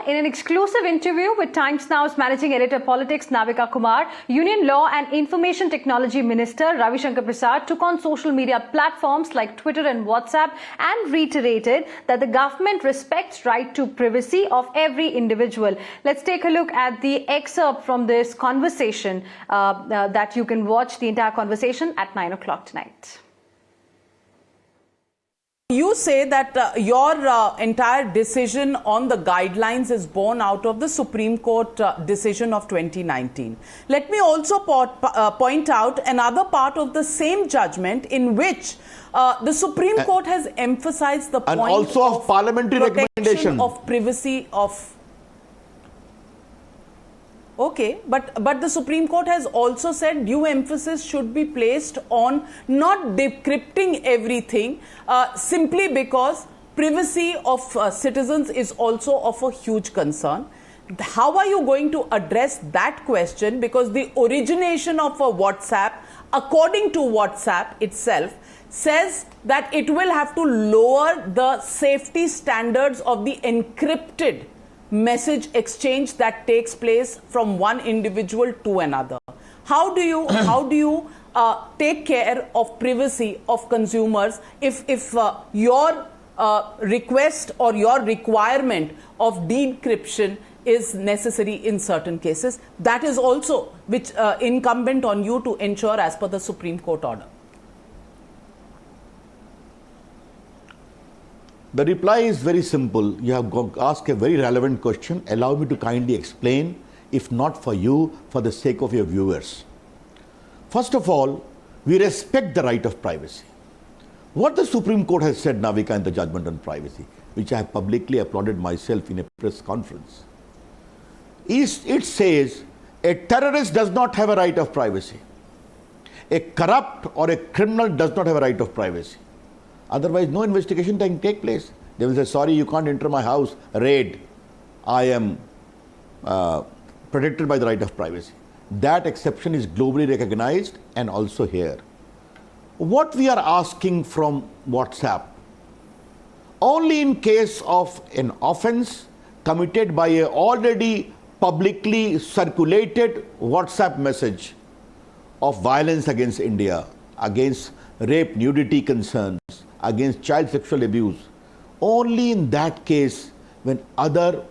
in an exclusive interview with Times Now's Managing Editor Politics Navika Kumar, Union Law and Information Technology Minister Ravi Shankar Prasad took on social media platforms like Twitter and WhatsApp and reiterated that the government respects right to privacy of every individual. Let's take a look at the excerpt from this conversation that you can watch the entire conversation at 9 o'clock tonight. You say that your entire decision on the guidelines is born out of the Supreme Court decision of 2019. Let me also point out another part of the same judgment in which the Supreme Court has emphasized the point also of parliamentary recommendation of privacy of... Okay, but the Supreme Court has also said due emphasis should be placed on not decrypting everything simply because privacy of citizens is also of a huge concern. How are you going to address that question? Because the origination of a WhatsApp, according to WhatsApp itself, says that it will have to lower the safety standards of the encrypted message exchange that takes place from one individual to another. How do you take care of privacy of consumers if your request or your requirement of decryption is necessary in certain cases? That is also which incumbent on you to ensure as per the Supreme Court order. The reply is very simple. You have asked a very relevant question. Allow me to kindly explain, if not for you, for the sake of your viewers. First of all, we respect the right of privacy. What the Supreme Court has said, Navika, in the judgment on privacy, which I have publicly applauded myself in a press conference, it says a terrorist does not have a right of privacy. A corrupt or a criminal does not have a right of privacy. Otherwise, no investigation can take place. They will say, sorry, you can't enter my house, raid. I am protected by the right of privacy. That exception is globally recognized and also here. What we are asking from WhatsApp, only in case of an offense committed by a already publicly circulated WhatsApp message of violence against India, against rape, nudity concerns, against child sexual abuse, only in that case when other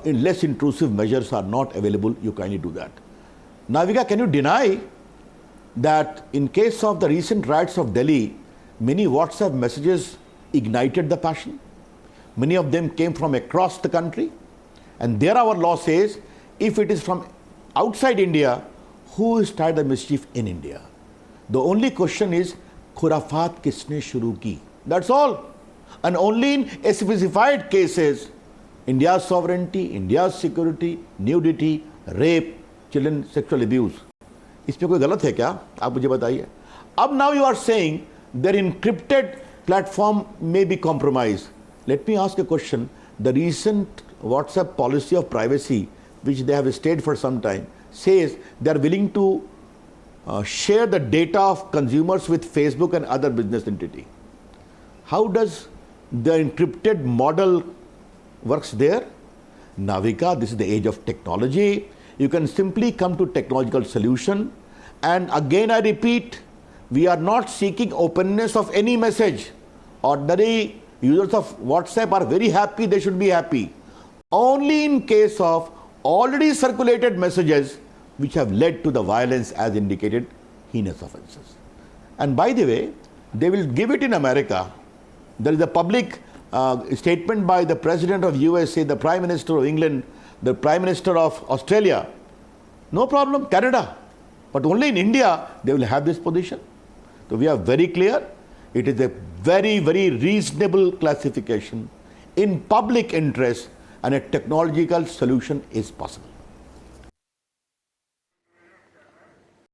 less intrusive measures are not available, you kindly do that. Navika, can you deny that in case of the recent riots of Delhi, many WhatsApp messages ignited the passion? Many of them came from across the country, and there our law says if it is from outside India, who started the mischief in India? The only question is, khurafat kisne shuru ki? That's all. And only in specified cases, India's sovereignty, India's security, nudity, rape, children sexual abuse. इसमें कोई गलत है क्या? आप मुझे बताइए. अब now you are saying their encrypted platform may be compromised. Let me ask a question. The recent WhatsApp policy of privacy, which they have stayed for some time, says they are willing to share the data of consumers with Facebook and other business entity. How does the encrypted model works there? Navika, this is the age of technology. You can simply come to technological solution. And again, I repeat, we are not seeking openness of any message. Ordinary users of WhatsApp are very happy, they should be happy. Only in case of already circulated messages which have led to the violence as indicated, heinous offenses. And by the way, they will give it in America. There is a public statement by the President of USA, the Prime Minister of England, the Prime Minister of Australia. No problem, Canada. But only in India, they will have this position. So we are very clear. It is a very, very reasonable classification in public interest, and a technological solution is possible.